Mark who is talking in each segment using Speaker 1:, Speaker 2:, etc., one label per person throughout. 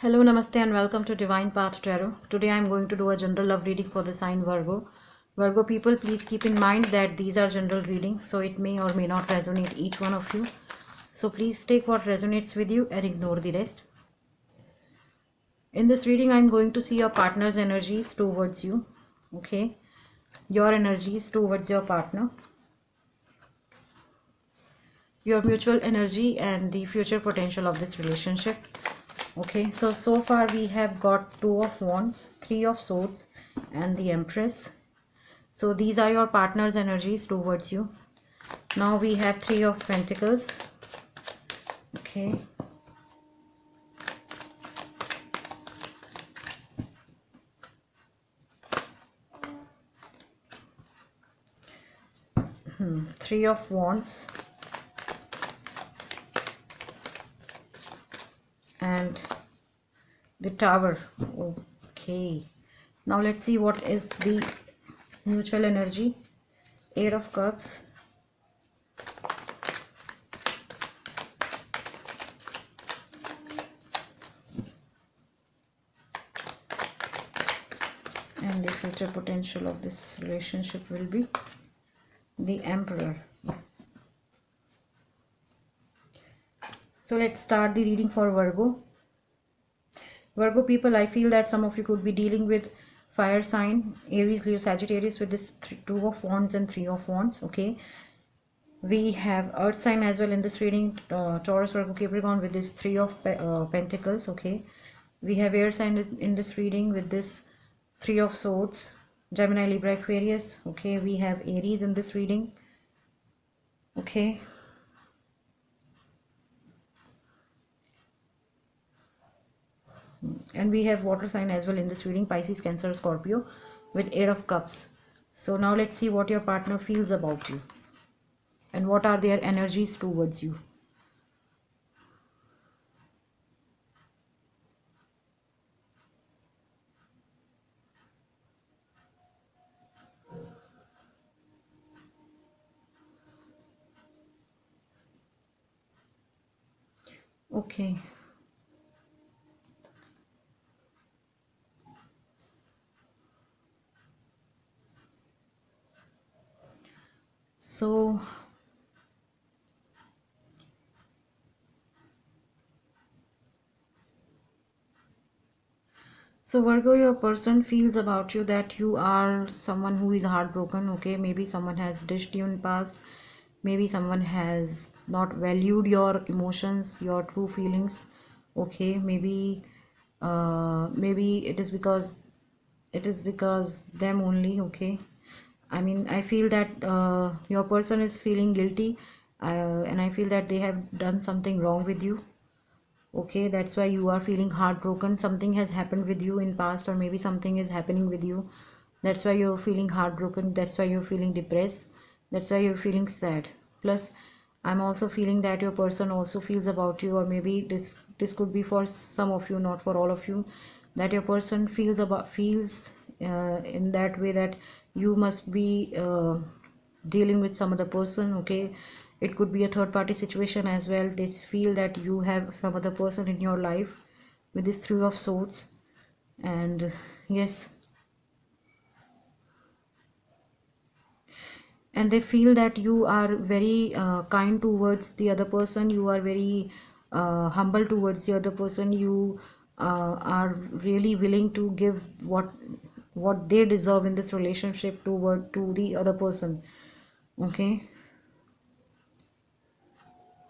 Speaker 1: Hello, Namaste, and welcome to Divine Path Tarot. Today I am going to do a general love reading for the sign Virgo. Virgo people, please keep in mind that these are general readings, so it may or may not resonate each one of you. So please take what resonates with you and ignore the rest. In this reading, I am going to see your partner's energies towards you. Okay, your energies towards your partner, your mutual energy, and the future potential of this relationship. Okay, so far we have got Two of Wands, Three of Swords, and the Empress. So these are your partner's energies towards you. Now we have Three of Pentacles. Okay, Three of Wands, and the Tower. Okay, now let's see what is the mutual energy. Eight of Cups, and the future potential of this relationship will be the Emperor. So let's start the reading for Virgo. Virgo people, I feel that some of you could be dealing with fire sign, Aries, Leo, Sagittarius with this Two of Wands and Three of Wands. Okay, we have earth sign as well in this reading, Taurus, Virgo, Capricorn with this Three of Pentacles. Okay, we have air sign in this reading with this Three of Swords, Gemini, Libra, Aquarius. Okay, we have Aries in this reading. Okay, and we have water sign as well in this reading, Pisces, Cancer, Scorpio with Eight of Cups. So now let's see what your partner feels about you and what are their energies towards you. Okay, so Virgo, your person feels about you that you are someone who is heartbroken. Okay, maybe someone has dished you in past, maybe someone has not valued your emotions, your true feelings. Okay, maybe maybe it is because them only. Okay, I mean, I feel that your person is feeling guilty, and I feel that they have done something wrong with you. Okay, that's why you are feeling heartbroken. Something has happened with you in past, or maybe something is happening with you. That's why you're feeling heartbroken. That's why you're feeling depressed. That's why you're feeling sad. Plus, I'm also feeling that your person also feels about you, or maybe this could be for some of you, not for all of you, that your person feels in that way that you must be dealing with some other person. Okay, it could be a third party situation as well. They feel that you have some other person in your life with this Three of Swords. And yes, and they feel that you are very kind towards the other person. You are very humble towards the other person. You are really willing to give what they deserve in this relationship to the other person. Okay,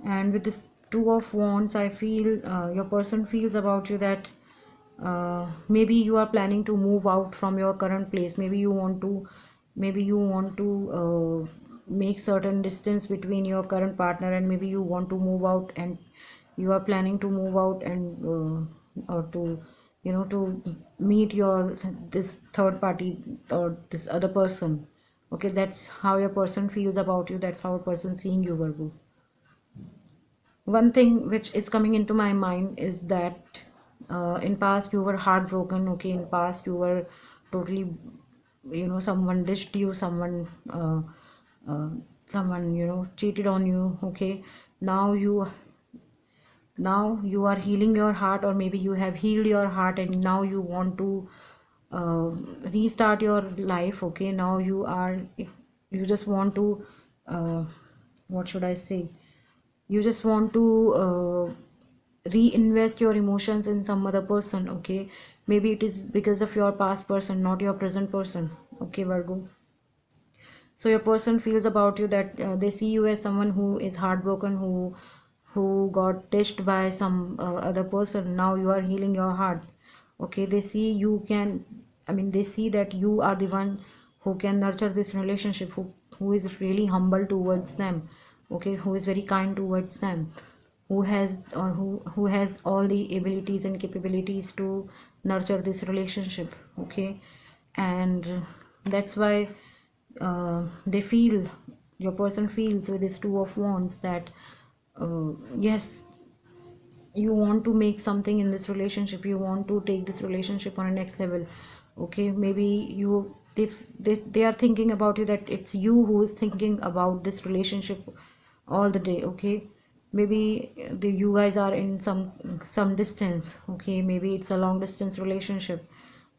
Speaker 1: and with this Two of Wands, I feel your person feels about you that maybe you are planning to move out from your current place. Maybe you want to make certain distance between your current partner, and maybe you want to move out, and you are planning to move out, and or to to meet your this third party or this other person. Okay, that's how your person feels about you. That's how a person seeing you, Virgo. One thing which is coming into my mind is that in past you were heartbroken. Okay, in past you were totally, someone dished you, uh, someone cheated on you. Okay, now Now you are healing your heart, or maybe you have healed your heart and now you want to uh, restart your life. Okay, now you just want to uh, what should I say, you just want to reinvest your emotions in some other person. Okay, maybe it is because of your past person, not your present person. Okay, Virgo. So your person feels about you that they see you as someone who is heartbroken, who got ditched by some other person. Now you are healing your heart. Okay, they see you can, I mean, they see that you are the one who can nurture this relationship, who is really humble towards them. Okay, who is very kind towards them, who has, or who has all the abilities and capabilities to nurture this relationship. Okay, and that's why they feel, your person feels with this two of wands that yes, you want to make something in this relationship, you want to take this relationship on a next level. Okay, maybe they are thinking about you, that it's you who is thinking about this relationship all the day. Okay, maybe you guys are in some distance. Okay, maybe it's a long distance relationship.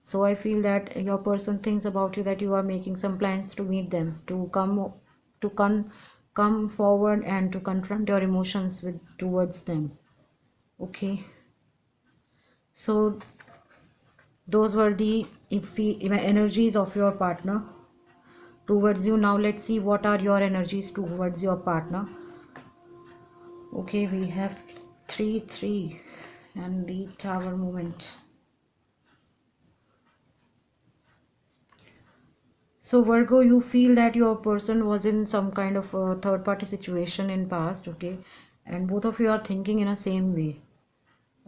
Speaker 1: So I feel that your person thinks about you, that you are making some plans to meet them, to come forward and to confront your emotions with towards them. Okay, so those were the energies of your partner towards you. Now let's see what are your energies towards your partner. Okay, we have 3 3 and the tower movement. So Virgo, you feel that your person was in some kind of a third party situation in past. Okay, and both of you are thinking in a same way.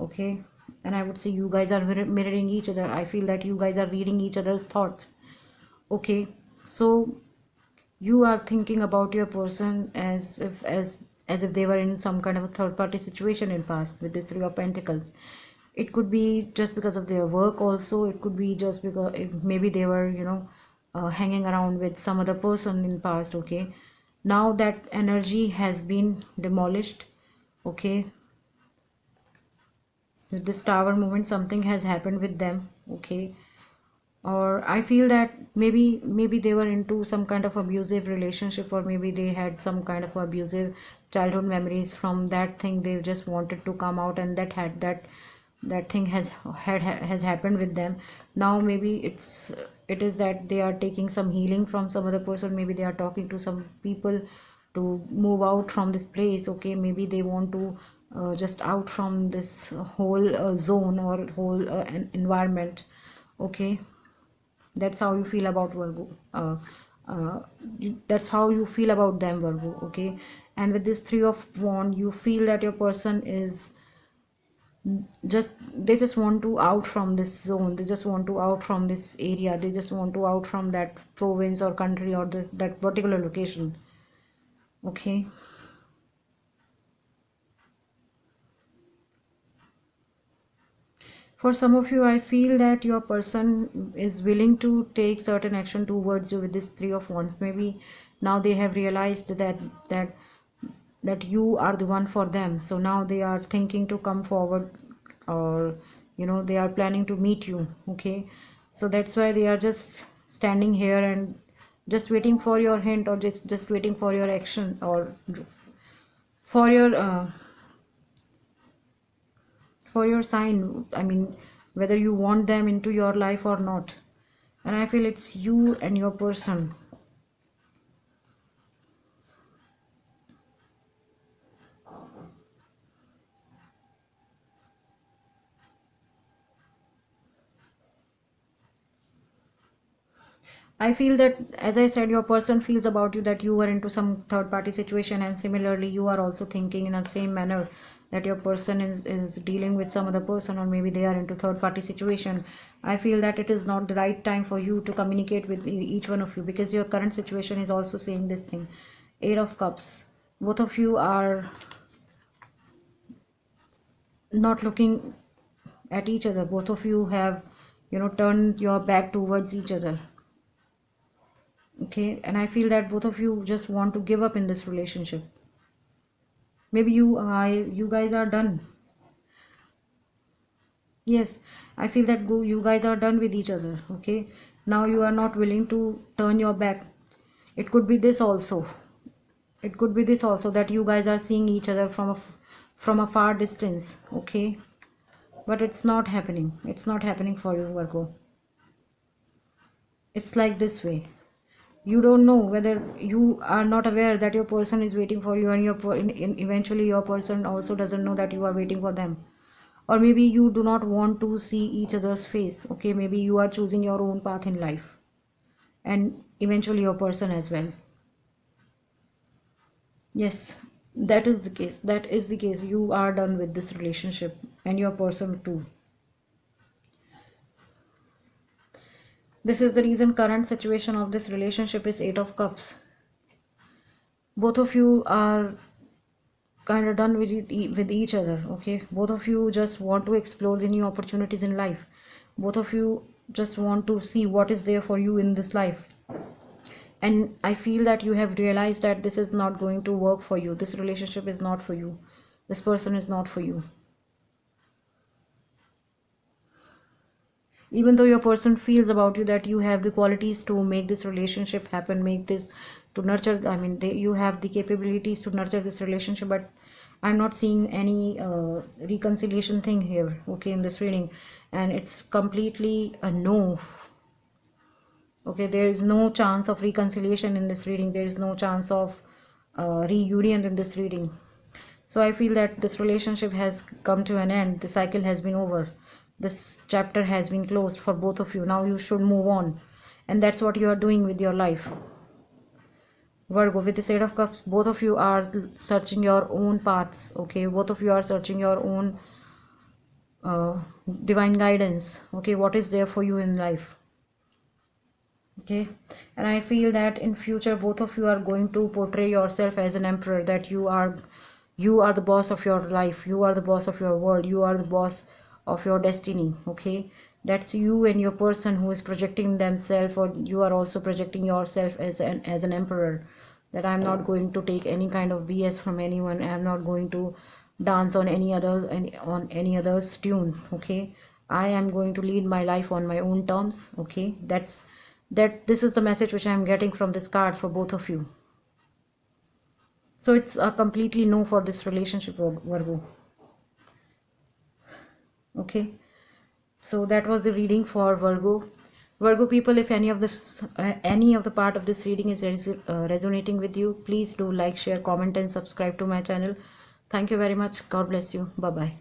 Speaker 1: Okay, and I would say you guys are mirroring each other. I feel that you guys are reading each other's thoughts. Okay, so you are thinking about your person as if they were in some kind of a third party situation in past with this 3 of Pentacles. It could be just because of their work also, it could be just because maybe they were, hanging around with some other person in past. Okay, now that energy has been demolished. Okay, with this tower movement something has happened with them. Okay, or I feel that maybe they were into some kind of abusive relationship, or maybe they had some kind of abusive childhood memories. From that thing they just wanted to come out, and that thing has happened with them. Now maybe it is that they are taking some healing from some other person. Maybe they are talking to some people to move out from this place. Okay, maybe they want to just out from this whole zone or whole environment. Okay, that's how you feel about Virgo. Uh, that's how you feel about them, Virgo. Okay, and with this 3 of Wand, you feel that your person is just, they just want to out from this zone, they just want to out from this area, they just want to out from that province or country or that particular location. Okay, for some of you I feel that your person is willing to take certain action towards you with this 3 of Wands. Maybe now they have realized that that you are the one for them, so now they are thinking to come forward, or they are planning to meet you. Okay, so that's why they are just standing here and just waiting for your hint, or just waiting for your action, or for your sign. I mean, whether you want them into your life or not. And I feel it's you and your person. I feel that, as I said, your person feels about you that you are into some third party situation, and similarly you are also thinking in the same manner that your person is dealing with some other person, or maybe they are into third party situation. I feel that it is not the right time for you to communicate with each one of you, because your current situation is also saying this thing. 8 of Cups, both of you are not looking at each other. Both of you have, turned your back towards each other. Okay, and I feel that both of you just want to give up in this relationship. Maybe you guys are done. Yes, I feel that you guys are done with each other. Okay, now you are not willing to turn your back. It could be this also. It could be this also, that you guys are seeing each other from a far distance. Okay, but it's not happening. It's not happening for you, Virgo. It's like this way. You don't know, whether you are not aware that your person is waiting for you, and eventually your person also doesn't know that you are waiting for them. Or maybe you do not want to see each other's face. Okay, maybe you are choosing your own path in life, and eventually your person as well. Yes, that is the case. That is the case. You are done with this relationship, and your person too. This is the reason current situation of this relationship is Eight of Cups. Both of you are kind of done with with each other. Okay, both of you just want to explore the new opportunities in life. Both of you just want to see what is there for you in this life, and I feel that you have realized that this is not going to work for you. This relationship is not for you. This person is not for you. Even though your person feels about you that you have the qualities to make this relationship happen, make this to nurture, I mean, you have the capabilities to nurture this relationship, but I'm not seeing any reconciliation thing here, okay, in this reading, and it's completely a no. Okay, there is no chance of reconciliation in this reading. There is no chance of reunion in this reading. So I feel that this relationship has come to an end. The cycle has been over. This chapter has been closed for both of you. Now you should move on, and that's what you are doing with your life. Virgo, with the Eight of Cups, both of you are searching your own paths. Okay, both of you are searching your own uh, divine guidance. Okay, what is there for you in life? Okay, and I feel that in future both of you are going to portray yourself as an emperor, that you are the boss of your life, you are the boss of your world, you are the boss of your destiny. Okay, that's you and your person who is projecting themselves, or you are also projecting yourself as an emperor, that I'm not going to take any kind of BS from anyone. I'm not going to dance on any other's tune. Okay, I am going to lead my life on my own terms. Okay, this is the message which I'm getting from this card for both of you. So it's a completely no for this relationship, Virgo. Okay, so that was the reading for Virgo people. If any of the part of this reading is resonating with you, please do like, share, comment, and subscribe to my channel. Thank you very much. God bless you. Bye bye.